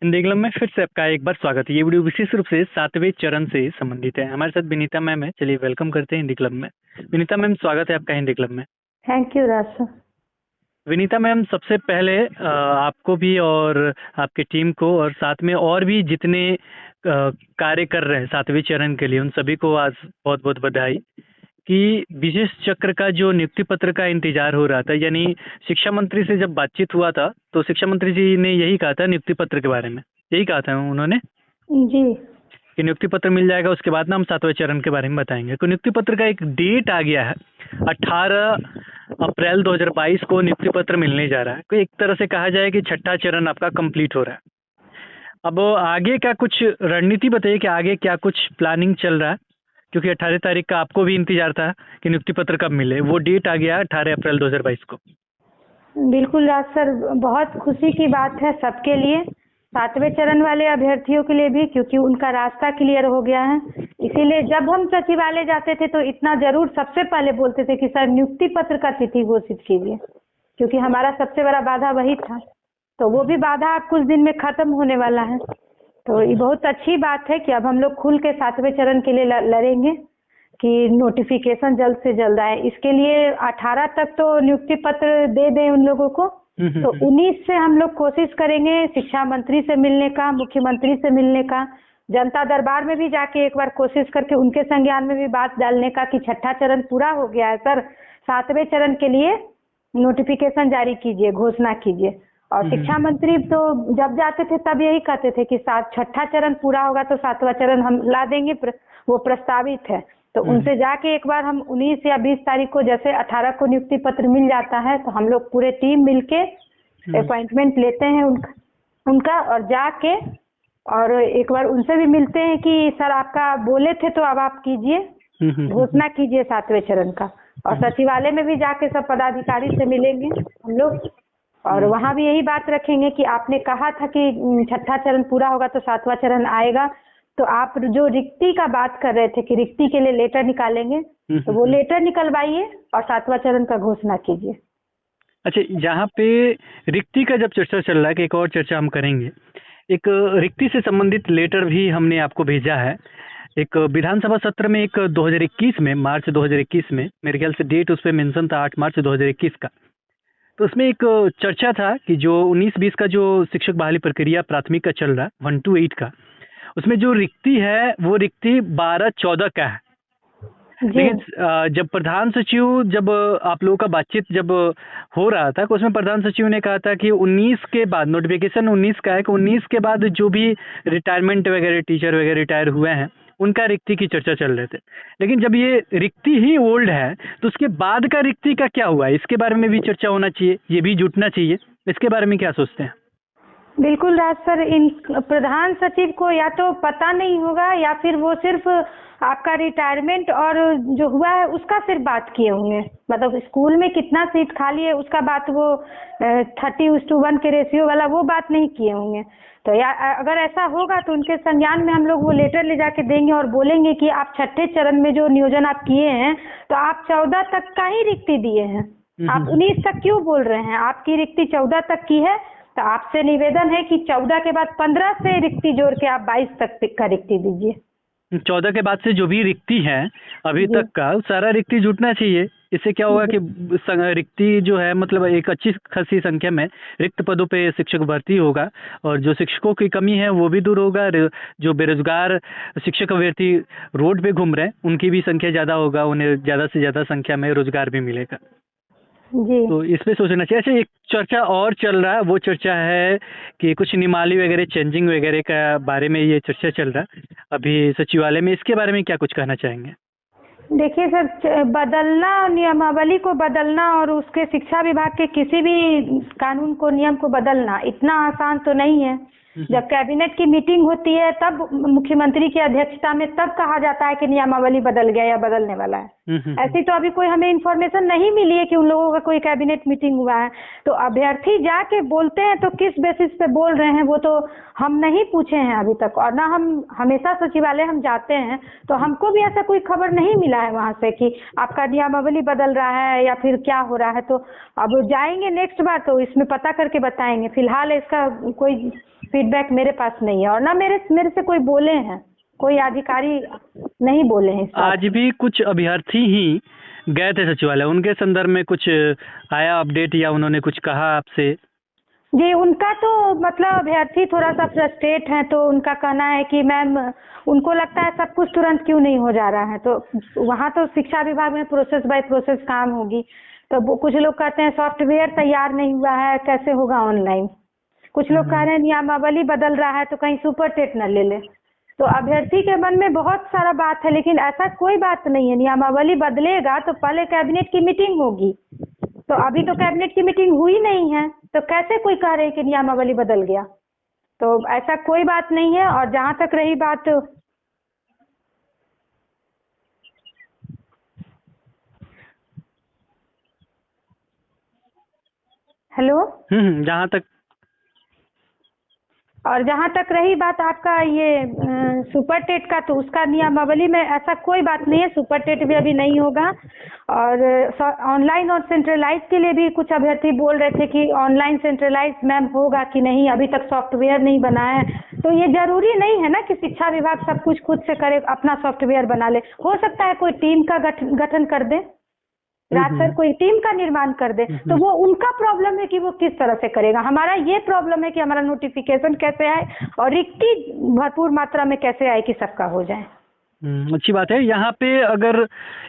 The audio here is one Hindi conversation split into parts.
हिंदी क्लब में फिर से आपका एक बार स्वागत है। ये वीडियो विशेष रूप से 7वें चरण से संबंधित है। हमारे साथ विनीता मैम है। चलिए वेलकम करते हैं हिंदी क्लब में। विनीता मैम, स्वागत है आपका हिंदी क्लब में। Thank you Raj sir. Vinita ma'am, सबसे पहले आपको भी और आपकी टीम को और साथ में और भी जितने कार्य कर रहे हैं 7वें चरण के लिए, उन सभी को आज बहुत बहुत बधाई कि विशेष चक्र का जो नियुक्ति पत्र का इंतजार हो रहा था, यानी शिक्षा मंत्री से जब बातचीत हुआ था तो शिक्षा मंत्री जी ने यही कहा था नियुक्ति पत्र के बारे में, यही कहा था उन्होंने जी कि नियुक्ति पत्र मिल जाएगा, उसके बाद ना हम 7वें चरण के बारे में बताएंगे। तो नियुक्ति पत्र का एक डेट आ गया है, 18 अप्रैल 2022 को नियुक्ति पत्र मिलने जा रहा है। तो एक तरह से कहा जाए कि छठा चरण आपका कंप्लीट हो रहा है। अब आगे का कुछ रणनीति बताइए कि आगे क्या कुछ प्लानिंग चल रहा है, क्योंकि 18 तारीख का आपको भी इंतजार था कि नियुक्ति पत्र कब मिले। वो डेट आ गया 18 अप्रैल 2022 को। बिल्कुल राज सर, बहुत खुशी की बात है सबके लिए, 7वें चरण वाले अभ्यर्थियों के लिए भी, क्योंकि उनका रास्ता क्लियर हो गया है। इसीलिए जब हम सचिवालय जाते थे तो इतना जरूर सबसे पहले बोलते थे कि सर नियुक्ति पत्र का तिथि घोषित कीजिए, क्योंकि हमारा सबसे बड़ा बाधा वही था। तो वो भी बाधा अब कुछ दिन में खत्म होने वाला है। तो ये बहुत अच्छी बात है कि अब हम लोग खुल के 7वें चरण के लिए लड़ेंगे कि नोटिफिकेशन जल्द से जल्द आए। इसके लिए 18 तक तो नियुक्ति पत्र दे दें उन लोगों को। तो 19 से हम लोग कोशिश करेंगे शिक्षा मंत्री से मिलने का, मुख्यमंत्री से मिलने का, जनता दरबार में भी जाके एक बार कोशिश करके उनके संज्ञान में भी बात डालने का कि छठा चरण पूरा हो गया है सर, 7वें चरण के लिए नोटिफिकेशन जारी कीजिए, घोषणा कीजिए। और शिक्षा मंत्री तो जब जाते थे तब यही कहते थे कि छठा चरण पूरा होगा तो 7वां चरण हम ला देंगे, वो प्रस्तावित है। तो उनसे जाके एक बार हम 19 या 20 तारीख को, जैसे 18 को नियुक्ति पत्र मिल जाता है तो हम लोग पूरे टीम मिलके अपॉइंटमेंट लेते हैं उनका और जाके और एक बार उनसे भी मिलते हैं कि सर आपका बोले थे तो अब आप कीजिए, घोषणा कीजिए 7वें चरण का। और सचिवालय में भी जाके सब पदाधिकारी से मिलेंगे हम लोग और वहाँ भी यही बात रखेंगे कि आपने कहा था कि छठा चरण पूरा होगा तो 7वां चरण आएगा। तो आप जो रिक्ति का बात कर रहे थे कि रिक्ति के लिए लेटर निकालेंगे, तो वो लेटर निकलवाइए और 7वां चरण का घोषणा कीजिए। अच्छा, यहाँ पे रिक्ति का जब चर्चा चल रहा है कि एक और चर्चा हम करेंगे, एक रिक्ति से संबंधित लेटर भी हमने आपको भेजा है। एक विधानसभा सत्र में, एक 2021 में, मार्च 2021 में, मेरे ख्याल से डेट उस पर मेंशन था 8 मार्च 2021 का। तो उसमें एक चर्चा था कि जो 19-20 का जो शिक्षक बहाली प्रक्रिया प्राथमिक का चल रहा है 1 to 8 का, उसमें जो रिक्ति है वो रिक्ति 12-14 का है। लेकिन जब प्रधान सचिव, जब आप लोगों का बातचीत जब हो रहा था, तो उसमें प्रधान सचिव ने कहा था कि 19 के बाद, नोटिफिकेशन 19 का है कि 19 के बाद जो भी रिटायरमेंट वगैरह टीचर वगैरह रिटायर हुए हैं उनका रिक्ति की चर्चा चल रहे थे। लेकिन जब ये रिक्ति ही ओल्ड है तो उसके बाद का रिक्ति का क्या हुआ, इसके बारे में भी चर्चा होना चाहिए, ये भी जुटना चाहिए। इसके बारे में क्या सोचते हैं? बिल्कुल राज सर, इन प्रधान सचिव को या तो पता नहीं होगा या फिर वो सिर्फ आपका रिटायरमेंट और जो हुआ है उसका सिर्फ बात किए होंगे। मतलब स्कूल में कितना सीट खाली है उसका बात, वो 30:1 के रेशियो वाला वो बात नहीं किए होंगे। तो या अगर ऐसा होगा तो उनके संज्ञान में हम लोग वो लेटर ले जाके देंगे और बोलेंगे कि आप छठे चरण में जो नियोजन आप किए हैं तो आप 14 तक का ही रिक्ति दिए हैं, आप 19 तक क्यों बोल रहे हैं? आपकी रिक्ति 14 तक की है, तो आपसे निवेदन है कि 14 के बाद 15 से रिक्ति जोड़ के आप 22 तक का रिक्ति दीजिए। 14 के बाद से जो भी रिक्ति है अभी तक का, सारा रिक्ति जुटना चाहिए। इससे क्या होगा कि रिक्ति जो है, मतलब एक अच्छी खासी संख्या में रिक्त पदों पे शिक्षक भर्ती होगा और जो शिक्षकों की कमी है वो भी दूर होगा। जो बेरोजगार शिक्षक अभ्यर्थी रोड पे घूम रहे हैं उनकी भी संख्या ज़्यादा होगा, उन्हें ज़्यादा से ज़्यादा संख्या में रोजगार भी मिलेगा। जी। तो इस पे सोचना चाहिए। अच्छा, एक चर्चा और चल रहा है, वो चर्चा है कि कुछ नियमावली वगैरह चेंजिंग वगैरह का बारे में ये चर्चा चल रहा है अभी सचिवालय में। इसके बारे में क्या कुछ कहना चाहेंगे? देखिए सर, बदलना, नियमावली को बदलना और उसके शिक्षा विभाग के किसी भी कानून को, नियम को बदलना इतना आसान तो नहीं है। जब कैबिनेट की मीटिंग होती है तब मुख्यमंत्री की अध्यक्षता में तब कहा जाता है कि नियमावली बदल गया या बदलने वाला है। ऐसी तो अभी कोई हमें इन्फॉर्मेशन नहीं मिली है कि उन लोगों का कोई कैबिनेट मीटिंग हुआ है। तो अभ्यर्थी जाके बोलते हैं तो किस बेसिस पे बोल रहे हैं वो तो हम नहीं पूछे हैं अभी तक, और ना हम हमेशा सचिवालय हम जाते हैं तो हमको भी ऐसा कोई खबर नहीं मिला है वहाँ से कि आपका नियमावली बदल रहा है या फिर क्या हो रहा है। तो अब जाएंगे नेक्स्ट बार तो इसमें पता करके बताएंगे। फिलहाल इसका कोई फीडबैक मेरे पास नहीं है, और ना मेरे मेरे से कोई बोले हैं, कोई अधिकारी नहीं बोले हैं इस बात आज भी कुछ अभ्यर्थी ही गए थे सचिवालय, उनके संदर्भ में कुछ आया अपडेट या उन्होंने कुछ कहा आपसे? जी। उनका तो मतलब अभ्यर्थी थोड़ा सा फ्रस्ट्रेट हैं, तो उनका कहना है कि मैम उनको लगता है सब कुछ तुरंत क्यों नहीं हो जा रहा है, तो वहाँ तो शिक्षा विभाग में प्रोसेस बाय प्रोसेस काम होगी। तो कुछ लोग कहते हैं सॉफ्टवेयर तैयार नहीं हुआ है, कैसे होगा ऑनलाइन। कुछ लोग कह रहे हैं नियमावली बदल रहा है तो कहीं सुपर टेट न ले ले। तो अभ्यर्थी के मन में बहुत सारा बात है, लेकिन ऐसा कोई बात नहीं है। नियमावली बदलेगा तो पहले कैबिनेट की मीटिंग होगी, तो अभी तो कैबिनेट की मीटिंग हुई नहीं है, तो कैसे कोई कह रहे हैं कि नियमावली बदल गया। तो ऐसा कोई बात नहीं है। और जहाँ तक रही बात, हेलो, जहाँ तक रही बात आपका ये सुपर टेट का, तो उसका नियमावली में ऐसा कोई बात नहीं है। सुपर टेट भी अभी नहीं होगा। और ऑनलाइन और सेंट्रलाइज के लिए भी कुछ अभ्यर्थी बोल रहे थे कि ऑनलाइन सेंट्रलाइज मैम होगा कि नहीं, अभी तक सॉफ्टवेयर नहीं बना है। तो ये जरूरी नहीं है ना कि शिक्षा विभाग सब कुछ खुद से करे, अपना सॉफ्टवेयर बना ले। हो सकता है कोई टीम का गठन कर दे, राज सर कोई टीम का निर्माण कर दे, तो वो उनका प्रॉब्लम है कि वो किस तरह से करेगा। हमारा ये प्रॉब्लम है कि हमारा नोटिफिकेशन कैसे आए और रिक्ति भरपूर मात्रा में कैसे आए कि सबका हो जाए। अच्छी बात है। यहाँ पे अगर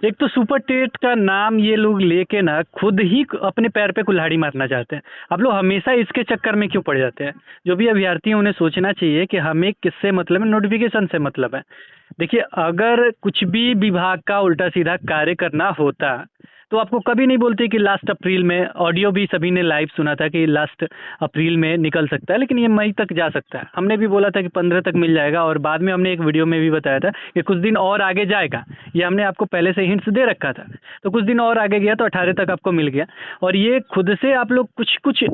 एक तो सुपर टेट का नाम ये लोग लेके ना खुद ही अपने पैर पे कुल्हाड़ी मारना चाहते हैं। आप लोग हमेशा इसके चक्कर में क्यों पड़ जाते हैं? जो भी अभ्यर्थी हैं उन्हें सोचना चाहिए कि हमें किससे मतलब है, नोटिफिकेशन से मतलब है। देखिए, अगर कुछ भी विभाग का उल्टा सीधा कार्य करना होता तो आपको कभी नहीं बोलते कि लास्ट अप्रैल में। ऑडियो भी सभी ने लाइव सुना था कि लास्ट अप्रैल में निकल सकता है, लेकिन ये मई तक जा सकता है। हमने भी बोला था कि 15 तक मिल जाएगा, और बाद में हमने एक वीडियो में भी बताया था कि कुछ दिन और आगे जाएगा। ये हमने आपको पहले से हिंट्स दे रखा था। तो कुछ दिन और आगे गया तो 18 तक आपको मिल गया। और ये खुद से आप लोग कुछ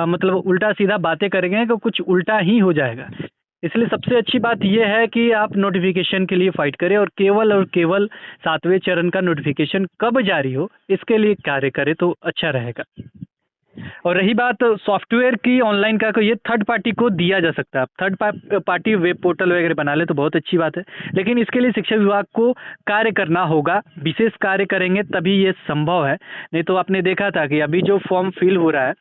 मतलब उल्टा सीधा बातें करेंगे तो कुछ उल्टा ही हो जाएगा। इसलिए सबसे अच्छी बात यह है कि आप नोटिफिकेशन के लिए फाइट करें, और केवल 7वें चरण का नोटिफिकेशन कब जारी हो इसके लिए कार्य करें तो अच्छा रहेगा। और रही बात सॉफ्टवेयर की ऑनलाइन का, ये थर्ड पार्टी को दिया जा सकता है। आप थर्ड पार्टी वेब पोर्टल वगैरह बना ले तो बहुत अच्छी बात है, लेकिन इसके लिए शिक्षा विभाग को कार्य करना होगा। विशेष कार्य करेंगे तभी ये संभव है। नहीं तो आपने देखा था कि अभी जो फॉर्म फिल हो रहा है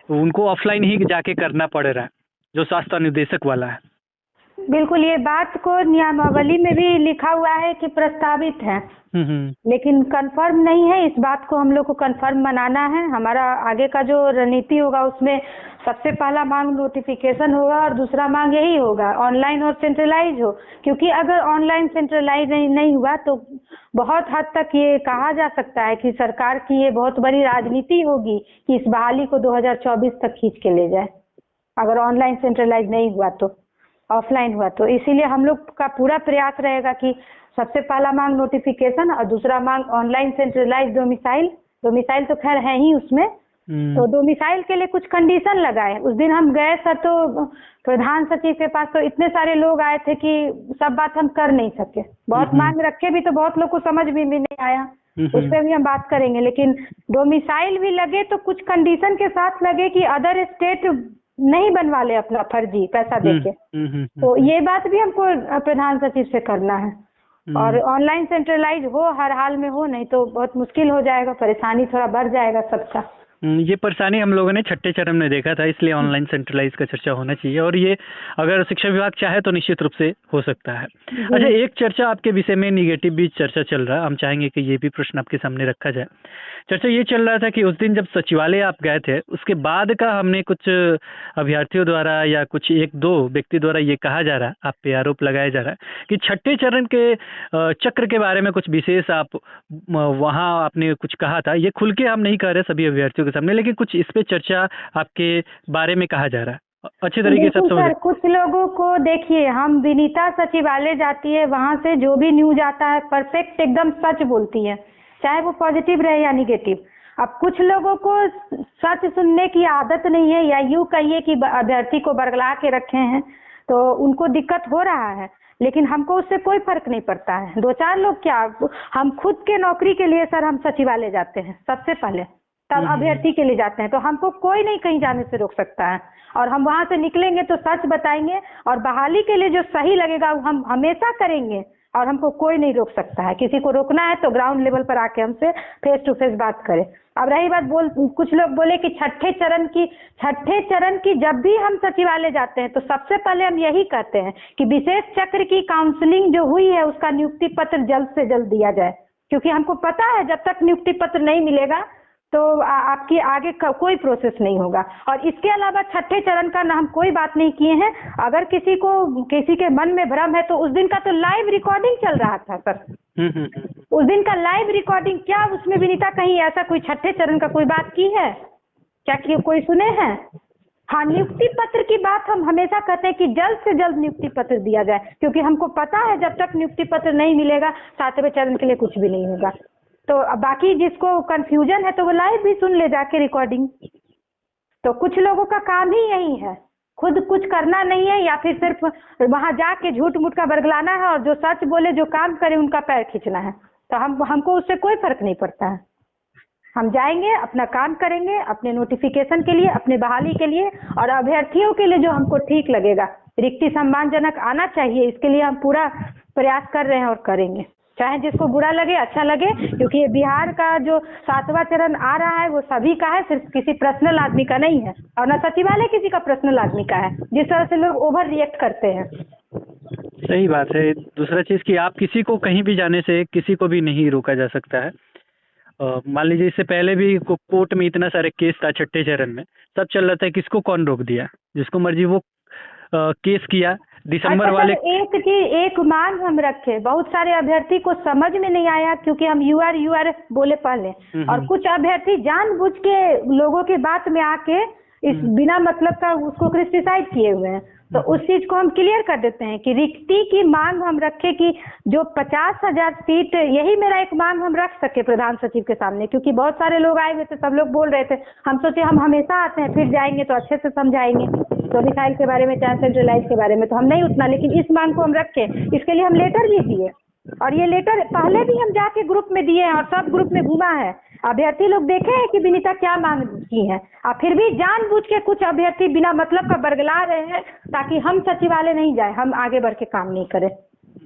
उनको ऑफलाइन ही जाके करना पड़ रहा है, जो शास्त्र निर्देशक वाला है। बिल्कुल, ये बात को नियमावली में भी लिखा हुआ है कि प्रस्तावित है, लेकिन कंफर्म नहीं है। इस बात को हम लोग को कंफर्म बनाना है। हमारा आगे का जो रणनीति होगा उसमें सबसे पहला मांग नोटिफिकेशन होगा, और दूसरा मांग यही होगा ऑनलाइन और सेंट्रलाइज हो। क्योंकि अगर ऑनलाइन सेंट्रलाइज नहीं हुआ तो बहुत हद तक ये कहा जा सकता है कि सरकार की ये बहुत बड़ी राजनीति होगी कि इस बहाली को 2024 तक खींच के ले जाए, अगर ऑनलाइन सेंट्रलाइज नहीं हुआ तो, ऑफलाइन हुआ तो। इसीलिए हम लोग का पूरा प्रयास रहेगा कि सबसे पहला मांग नोटिफिकेशन और दूसरा मांग ऑनलाइन सेंट्रलाइज डोमिसाइल तो खैर है ही उसमें। तो डोमिसाइल के लिए कुछ कंडीशन लगाए। उस दिन हम गए सर तो प्रधान सचिव के पास तो इतने सारे लोग आए थे कि सब बात हम कर नहीं सके। बहुत मांग रखे भी तो बहुत लोग को समझ भी नहीं आया। उस पर भी हम बात करेंगे, लेकिन डोमिसाइल भी लगे तो कुछ कंडीशन के साथ लगे कि अदर स्टेट नहीं बनवा ले अपना फर्जी पैसा देके। तो ये बात भी हमको प्रधान सचिव से करना है। और ऑनलाइन सेंट्रलाइज हो, हर हाल में हो, नहीं तो बहुत मुश्किल हो जाएगा, परेशानी थोड़ा बढ़ जाएगा सबका। ये परेशानी हम लोगों ने छठे चरण में देखा था, इसलिए ऑनलाइन सेंट्रलाइज का चर्चा होना चाहिए, और ये अगर शिक्षा विभाग चाहे तो निश्चित रूप से हो सकता है। अच्छा, एक चर्चा आपके विषय में निगेटिव भी चर्चा चल रहा है, हम चाहेंगे कि ये भी प्रश्न आपके सामने रखा जाए। चर्चा ये चल रहा था कि उस दिन जब सचिवालय आप गए थे उसके बाद का हमने कुछ अभ्यर्थियों द्वारा या कुछ 1-2 व्यक्ति द्वारा ये कहा जा रहा है, आप पे आरोप लगाया जा रहा है कि छठे चरण के चक्र के बारे में कुछ विशेष आप वहाँ आपने कुछ कहा था। ये खुल के हम नहीं कह रहे सभी अभ्यर्थियों के सामने, लेकिन कुछ इस पे चर्चा आपके बारे में कहा जा रहा है, अच्छे तरीके से समझ। कुछ लोगों को देखिए, हम विनीता सचिवालय जाती है, वहाँ से जो भी न्यूज आता है परफेक्ट एकदम सच बोलती है, चाहे वो पॉजिटिव रहे या निगेटिव। अब कुछ लोगों को सच सुनने की आदत नहीं है, या यूं कहिए कि अभ्यर्थी को बरगला के रखे हैं, तो उनको दिक्कत हो रहा है। लेकिन हमको उससे कोई फर्क नहीं पड़ता है। 2-4 लोग क्या, हम खुद के नौकरी के लिए सर हम सचिवालय जाते हैं सबसे पहले। तब अभ्यर्थी के लिए जाते हैं। तो हमको कोई नहीं कहीं जाने से रोक सकता है, और हम वहां से निकलेंगे तो सच बताएंगे, और बहाली के लिए जो सही लगेगा वो हम हमेशा करेंगे, और हमको कोई नहीं रोक सकता है। किसी को रोकना है तो ग्राउंड लेवल पर आके हमसे फेस टू फेस बात करें। अब रही बात, कुछ लोग बोले कि छठे चरण की जब भी हम सचिवालय जाते हैं तो सबसे पहले हम यही कहते हैं कि विशेष चक्र की काउंसलिंग जो हुई है उसका नियुक्ति पत्र जल्द से जल्द दिया जाए, क्योंकि हमको पता है जब तक नियुक्ति पत्र नहीं मिलेगा तो आपकी आगे कोई प्रोसेस नहीं होगा। और इसके अलावा छठे चरण का ना हम कोई बात नहीं किए हैं। अगर किसी के मन में भ्रम है तो उस दिन का तो लाइव रिकॉर्डिंग चल रहा था सर। उस दिन का लाइव रिकॉर्डिंग, क्या उसमें विनीता कहीं ऐसा कोई छठे चरण का कोई बात की है क्या, कोई सुने हैं? हाँ, नियुक्ति पत्र की बात हम हमेशा कहते हैं कि जल्द से जल्द नियुक्ति पत्र दिया जाए, क्योंकि हमको पता है जब तक नियुक्ति पत्र नहीं मिलेगा 7वें चरण के लिए कुछ भी नहीं होगा। तो बाकी जिसको कंफ्यूजन है तो वो लाइव भी सुन ले जाके रिकॉर्डिंग। तो कुछ लोगों का काम ही यही है, खुद कुछ करना नहीं है, या फिर सिर्फ वहां जाके झूठ मूठ का बरगलाना है, और जो सच बोले जो काम करे उनका पैर खींचना है। तो हमको उससे कोई फर्क नहीं पड़ता है। हम जाएंगे, अपना काम करेंगे, अपने नोटिफिकेशन के लिए, अपने बहाली के लिए, और अभ्यर्थियों के लिए जो हमको ठीक लगेगा। रिक्ति सम्मानजनक आना चाहिए, इसके लिए हम पूरा प्रयास कर रहे हैं और करेंगे, चाहे जिसको बुरा लगे अच्छा लगे, क्योंकि ये बिहार का जो 7वां चरण आ रहा है वो सभी का है, सिर्फ किसी पर्सनल आदमी का नहीं है, और न सचिवालय किसी का पर्सनल आदमी का है, जिस तरह से लोग ओवर रिएक्ट करते हैं। सही बात है। दूसरा चीज़ कि आप किसी को कहीं भी जाने से किसी को भी नहीं रोका जा सकता है। मान लीजिए इससे पहले भी कोर्ट में इतना सारे केस था, छठे चरण में सब चल रहा था, किसको कौन रोक दिया? जिसको मर्जी वो केस किया। दिसंबर वाले एक मांग हम रखे, बहुत सारे अभ्यर्थी को समझ में नहीं आया क्योंकि हम यूआर बोले पहले, और कुछ अभ्यर्थी जानबूझ के लोगों के बात में आके इस बिना मतलब का उसको क्रिटिसाइज किए हुए हैं। तो उस चीज को हम क्लियर कर देते हैं कि रिक्ति की मांग हम रखे कि जो 50,000 सीट, यही मेरा एक मांग हम रख सके प्रधान सचिव के सामने, क्योंकि बहुत सारे लोग आए हुए थे, सब लोग बोल रहे थे। हम सोचे हम हमेशा आते हैं, फिर जाएंगे तो अच्छे से समझाएंगे डोमिसाइल के बारे में, चाहे सेंट्रलाइज के बारे में, तो हम नहीं उतना, लेकिन इस मांग को हम रखे। इसके लिए हम लेटर भी दिए, और ये लेटर पहले भी हम जाके ग्रुप में दिए हैं, और सब ग्रुप में घुमा है। अभ्यर्थी लोग देखे हैं कि विनीता क्या मांग की है, और फिर भी जानबूझ के कुछ अभ्यर्थी बिना मतलब का बरगला रहे हैं ताकि हम सचिवालय नहीं जाए, हम आगे बढ़ के काम नहीं करें,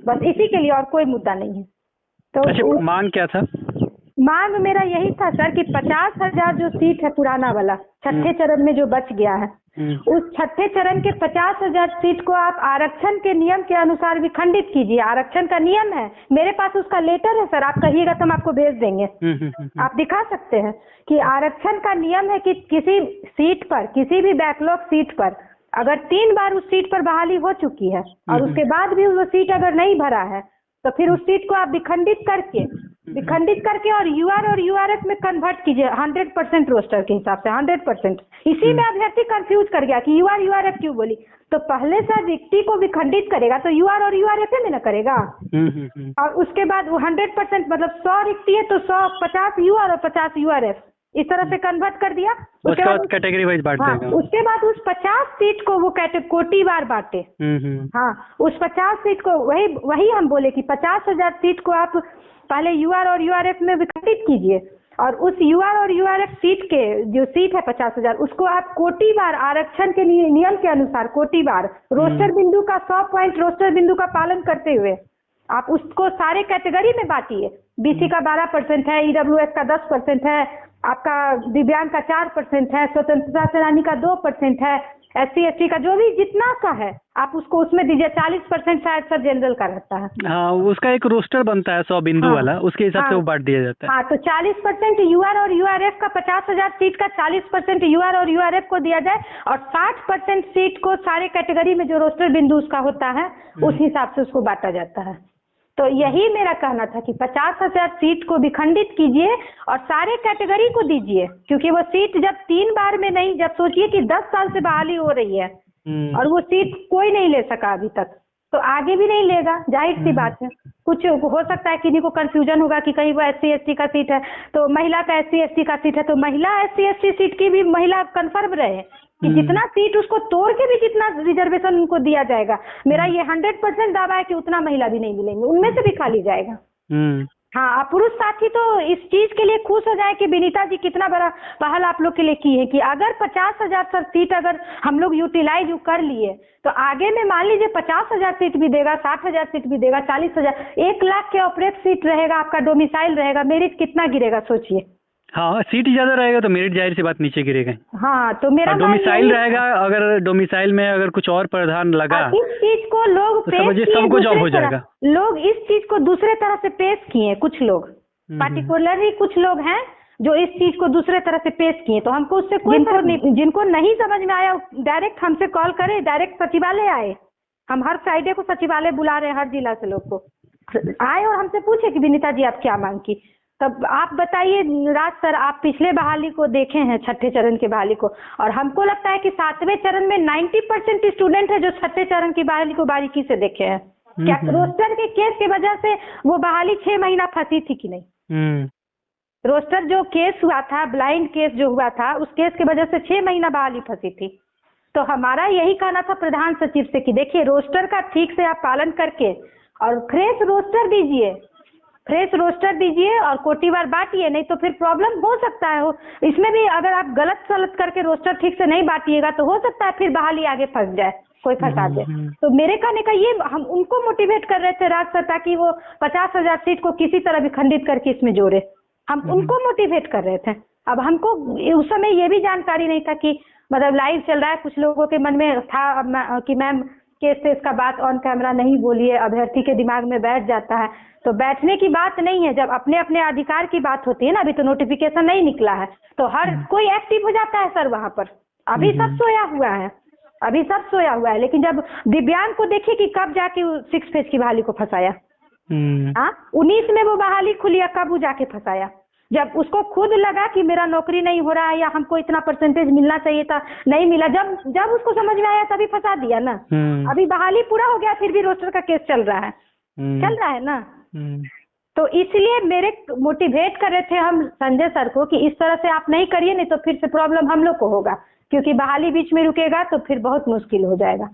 बस इसी के लिए, और कोई मुद्दा नहीं है। तो अच्छा, मांग क्या था? मांग मेरा यही था सर कि 50,000 जो सीट है पुराना वाला, छठे चरण में जो बच गया है, उस छठे चरण के 50,000 सीट को आप आरक्षण के नियम के अनुसार विखंडित कीजिए। आरक्षण का नियम है, मेरे पास उसका लेटर है सर, आप कहिएगा तो हम आपको भेज देंगे। आप दिखा सकते हैं कि आरक्षण का नियम है कि किसी सीट पर, किसी भी बैकलॉग सीट पर अगर 3 बार उस सीट पर बहाली हो चुकी है और उसके बाद भी वो सीट अगर नहीं भरा है तो फिर उस सीट को आप विखंडित करके और यूआर और यूआरएफ में कन्वर्ट कीजिए 100% रोस्टर के हिसाब से 100%। इसी में अभ्यर्थी कंफ्यूज कर गया कि यूआर यूआरएफ क्यों बोली, तो पहले से रिक्ति को विखंडित करेगा तो यूआर और यूआरएफ में ना करेगा, और उसके बाद वो 100% मतलब 100 रिक्ति है तो 50 यूआर और 50 यूआरएफ, इस तरह से कन्वर्ट कर दिया। उसके बाद कैटेगरी वाइज बांट देगा। उसके बाद उस 50 सीट को वो कोटि बार बांटे। हाँ, उस 50 सीट को वही हम बोले कि 50,000 सीट को आप पहले यूआर और यूआरएफ में विखंडित कीजिए, और उस यूआर और यूआरएफ सीट के जो सीट है 50,000 उसको आप कोटि बार आरक्षण के नियम के अनुसार कोटि बार रोस्टर बिंदु का 100 पॉइंट रोस्टर बिंदु का पालन करते हुए आप उसको सारे कैटेगरी में बांटिए। बीसी का 12% है, ईडब्ल्यूएस का 10% है, आपका दिव्यांग का 4% है, स्वतंत्रता सेनानी का 2% है, SC ST का जो भी जितना का है आप उसको उसमें दीजिए। 40% शायद सर जनरल का रहता है। हाँ, उसका एक रोस्टर बनता है 100 बिंदु वाला, उसके हिसाब से वो बांट दिया जाता है। हाँ, तो 40% यूआर और यूआरएफ का 50,000 सीट का 40% यूआर और यूआरएफ को दिया जाए, और 60% सीट को सारे कैटेगरी में जो रोस्टर बिंदु उसका होता है उस हिसाब से उसको बांटा जाता है। तो यही मेरा कहना था कि 50,000 सीट को विखंडित कीजिए और सारे कैटेगरी को दीजिए, क्योंकि वो सीट जब 3 बार में नहीं, जब सोचिए कि 10 साल से बहाली हो रही है और वो सीट कोई नहीं ले सका अभी तक, तो आगे भी नहीं लेगा, जाहिर सी बात है। कुछ हो सकता है किसी को कंफ्यूजन होगा कि कहीं वो SC ST का सीट है तो महिला का SC ST का सीट है, तो महिला SC ST सीट की भी महिला कन्फर्म रहे कि जितना सीट उसको तोड़ के भी जितना रिजर्वेशन उनको दिया जाएगा, मेरा ये 100% दावा है कि उतना महिला भी नहीं मिलेंगे, उनमें से भी खाली जाएगा। हाँ, पुरुष साथी तो इस चीज के लिए खुश हो जाए कि विनीता जी कितना बड़ा पहल आप लोग के लिए की है कि अगर 50,000 सर सीट अगर हम लोग यूटिलाइज कर लिए तो आगे में मान लीजिए 50,000 सीट भी देगा, 60,000 सीट भी देगा, 40,000, 1 लाख के ऑपरेट सीट रहेगा, आपका डोमिसाइल रहेगा, मेरिट कितना गिरेगा सोचिए। हाँ, सीट ज्यादा रहेगा तो मेरिट जाहिर सी बात नीचे गिरेगा। हाँ, तो मेरा डोमिसाइल रहेगा, अगर डोमिसाइल में अगर कुछ और प्रावधान लगा इस चीज को लोग तो पेश समझिए किए सबको जॉब हो दूसरे तरह, जाएगा। लोग इस चीज को दूसरे तरह से पेश किए, कुछ लोग पार्टिकुलरली कुछ लोग हैं जो इस चीज को दूसरे तरह से पेश किए, तो हमको उससे कोई जिनको नहीं समझ में आया डायरेक्ट हमसे कॉल करे, डायरेक्ट सचिवालय आए। हम हर फ्राइडे को सचिवालय बुला रहे हैं हर जिला से लोग को आए और हमसे पूछे कि विनीता जी आप क्या मांग की। तब आप बताइए राज सर, आप पिछले बहाली को देखे हैं, छठे चरण की बहाली को, और हमको लगता है कि 7वें चरण में 90% स्टूडेंट है जो छठे चरण की बहाली को बारीकी से देखे हैं। क्या रोस्टर के केस की वजह से वो बहाली 6 महीना फंसी थी कि नहीं? रोस्टर जो केस हुआ था, ब्लाइंड केस जो हुआ था, उस केस की वजह से 6 महीना बहाली फंसी थी। तो हमारा यही कहना था प्रधान सचिव से कि देखिए रोस्टर का ठीक से आप पालन करके और फ्रेश रोस्टर दीजिए, फ्रेश रोस्टर दीजिए और कोटिवार बांटिए, नहीं तो फिर प्रॉब्लम हो सकता है। हो इसमें भी अगर आप गलत सलत करके रोस्टर ठीक से नहीं बांटिएगा तो हो सकता है फिर बहाली आगे फंस जाए, कोई फंसा दे। तो मेरे कहने का ये, हम उनको मोटिवेट कर रहे थे राज सर ताकि वो 50,000 सीट को किसी तरह भी खंडित करके इसमें जोड़े, हम उनको मोटिवेट कर रहे थे। अब हमको उस समय ये भी जानकारी नहीं था कि मतलब लाइव चल रहा है, कुछ लोगों के मन में था कि मैम केस से इसका बात ऑन कैमरा नहीं बोलिए, अभ्यर्थी के दिमाग में बैठ जाता है। तो बैठने की बात नहीं है, जब अपने अपने अधिकार की बात होती है ना, अभी तो नोटिफिकेशन नहीं निकला है तो हर कोई एक्टिव हो जाता है सर वहाँ पर। अभी सब सोया हुआ है, अभी सब सोया हुआ है, लेकिन जब दिव्यांग को देखिए कि कब जाके 6 फेज की बहाली को फंसाया, 19 में वो बहाली खुली, कब जाके फंसाया, जब उसको खुद लगा कि मेरा नौकरी नहीं हो रहा है या हमको इतना परसेंटेज मिलना चाहिए था नहीं मिला, जब उसको समझ में आया तभी फंसा दिया ना। अभी बहाली पूरा हो गया फिर भी रोस्टर का केस चल रहा है ना। तो इसलिए मेरे मोटिवेट कर रहे थे हम संजय सर को कि इस तरह से आप नहीं करिए, नहीं तो फिर से प्रॉब्लम हम लोग को होगा, क्योंकि बहाली बीच में रुकेगा तो फिर बहुत मुश्किल हो जाएगा।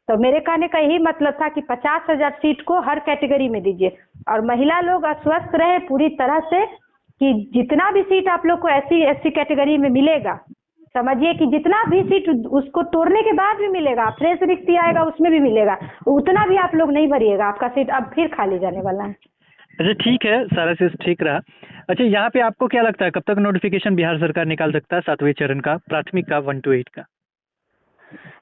तो मेरे कहने का यही मतलब था कि 50,000 सीट को हर कैटेगरी में दीजिए और महिला लोग आश्वस्त रहे पूरी तरह से कि जितना भी सीट आप लोग को एससी कैटेगरी में मिलेगा, समझिए कि जितना भी सीट उसको तोड़ने के बाद भी मिलेगा, फ्रेश रिक्ति आएगा उसमें भी मिलेगा, उतना भी आप लोग नहीं भरिएगा, आपका सीट अब फिर खाली जाने वाला है। अच्छा ठीक है, सारा चीज ठीक रहा। अच्छा यहाँ पे आपको क्या लगता है कब तक नोटिफिकेशन बिहार सरकार निकाल सकता है 7वें चरण का, प्राथमिक का 1 to 8 का?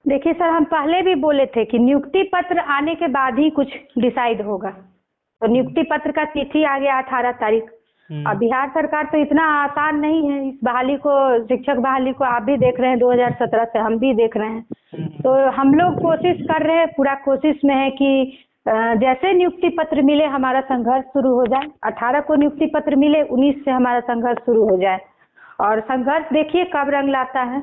देखिए सर, हम पहले भी बोले थे कि नियुक्ति पत्र आने के बाद ही कुछ डिसाइड होगा, तो नियुक्ति पत्र का तिथि आ गया 18 तारीख। अब बिहार सरकार तो इतना आसान नहीं है, इस बहाली को, शिक्षक बहाली को आप भी देख रहे हैं 2017 से, हम भी देख रहे हैं। तो हम लोग कोशिश कर रहे हैं, पूरा कोशिश में है कि जैसे नियुक्ति पत्र मिले हमारा संघर्ष शुरू हो जाए। 18 को नियुक्ति पत्र मिले, 19 से हमारा संघर्ष शुरू हो जाए और संघर्ष देखिए कब रंग लाता है।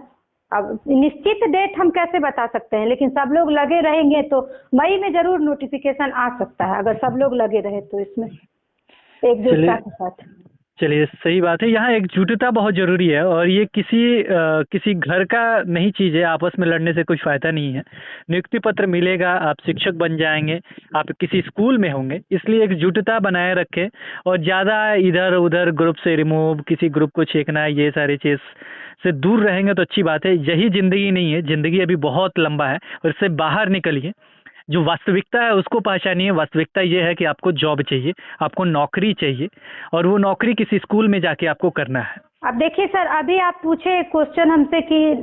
अब निश्चित डेट हम कैसे बता सकते हैं, लेकिन सब लोग लगे रहेंगे तो मई में जरूर नोटिफिकेशन आ सकता है, अगर सब लोग लगे रहे तो इसमें एकजुटता के साथ। चलिए सही बात है, यहाँ एकजुटता बहुत जरूरी है और ये किसी घर का नहीं चीज़ है, आपस में लड़ने से कुछ फायदा नहीं है। नियुक्ति पत्र मिलेगा, आप शिक्षक बन जाएंगे, आप किसी स्कूल में होंगे, इसलिए एकजुटता बनाए रखें और ज़्यादा इधर उधर ग्रुप से रिमूव, किसी ग्रुप को छेकना, ये सारी चीज़ से दूर रहेंगे तो अच्छी बात है। यही जिंदगी नहीं है, जिंदगी अभी बहुत लंबा है और इससे बाहर निकलिए, जो वास्तविकता है उसको पहचानिए। वास्तविकता ये है कि आपको जॉब चाहिए, आपको नौकरी चाहिए और वो नौकरी किसी स्कूल में जाके आपको करना है। अब देखिए सर, अभी आप पूछे क्वेश्चन हमसे कि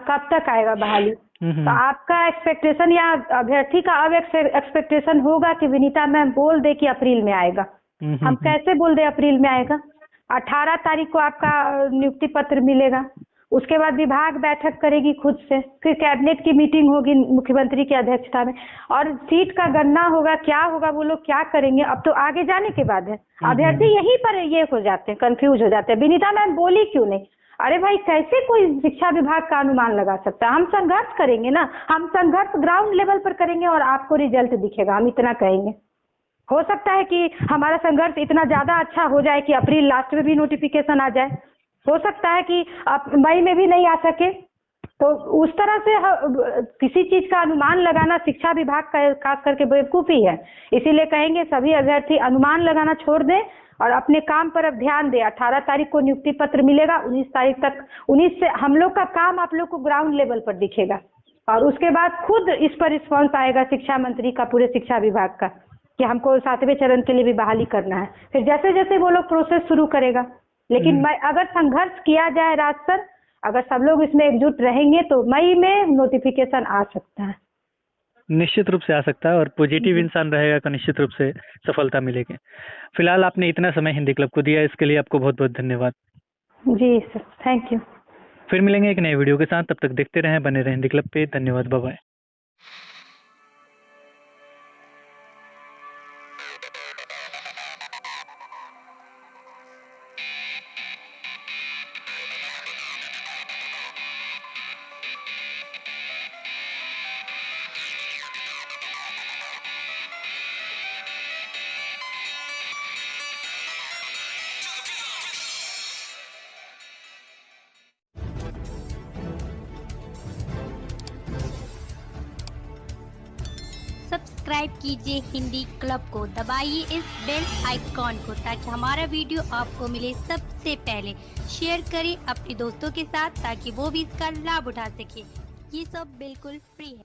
कब तक आएगा बहाली, तो आपका एक्सपेक्टेशन या अभ्यर्थी का अब एक्सपेक्टेशन होगा कि विनीता मैम बोल दे कि अप्रैल में आएगा। हम कैसे बोल दे अप्रैल में आएगा? 18 तारीख को आपका नियुक्ति पत्र मिलेगा, उसके बाद विभाग बैठक करेगी खुद से, फिर कैबिनेट की मीटिंग होगी मुख्यमंत्री की अध्यक्षता में और सीट का गणना होगा, क्या होगा, वो लोग क्या करेंगे, अब तो आगे जाने के बाद है। अभ्यर्थी यहीं पर ये हो जाते हैं, कंफ्यूज हो जाते हैं, विनीता मैम बोली क्यों नहीं। अरे भाई, कैसे कोई शिक्षा विभाग का अनुमान लगा सकता है? हम संघर्ष करेंगे ना, हम संघर्ष ग्राउंड लेवल पर करेंगे और आपको रिजल्ट दिखेगा, हम इतना कहेंगे। हो सकता है कि हमारा संघर्ष इतना ज्यादा अच्छा हो जाए कि अप्रैल लास्ट में भी नोटिफिकेशन आ जाए, हो सकता है कि आप मई में भी नहीं आ सके। तो उस तरह से किसी चीज का अनुमान लगाना शिक्षा विभाग का खास करके बेवकूफी है। इसीलिए कहेंगे सभी अभ्यर्थी अनुमान लगाना छोड़ दें और अपने काम पर अब ध्यान दें। 18 तारीख को नियुक्ति पत्र मिलेगा, 19 तारीख तक 19 से हम लोग का काम आप लोग को ग्राउंड लेवल पर दिखेगा और उसके बाद खुद इस पर रिस्पॉन्स आएगा शिक्षा मंत्री का, पूरे शिक्षा विभाग का, कि हमको 7वें चरण के लिए भी बहाली करना है। फिर जैसे जैसे वो लोग प्रोसेस शुरू करेगा, लेकिन मैं अगर संघर्ष किया जाए राज सर, अगर सब लोग इसमें एकजुट रहेंगे तो मई में नोटिफिकेशन आ सकता है। निश्चित रूप से आ सकता है और पॉजिटिव इंसान रहेगा तो निश्चित रूप से सफलता मिलेगी। फिलहाल आपने इतना समय हिंदी क्लब को दिया, इसके लिए आपको बहुत बहुत धन्यवाद। जी सर, थैंक यू। फिर मिलेंगे एक नए वीडियो के साथ, तब तक देखते रहें, बने रहें हिंदी क्लब पे। धन्यवाद, बाय बाय। सब्सक्राइब कीजिए हिंदी क्लब को, दबाइए इस बेल आइकॉन को ताकि हमारा वीडियो आपको मिले सबसे पहले। शेयर करें अपने दोस्तों के साथ ताकि वो भी इसका लाभ उठा सके। ये सब बिल्कुल फ्री है।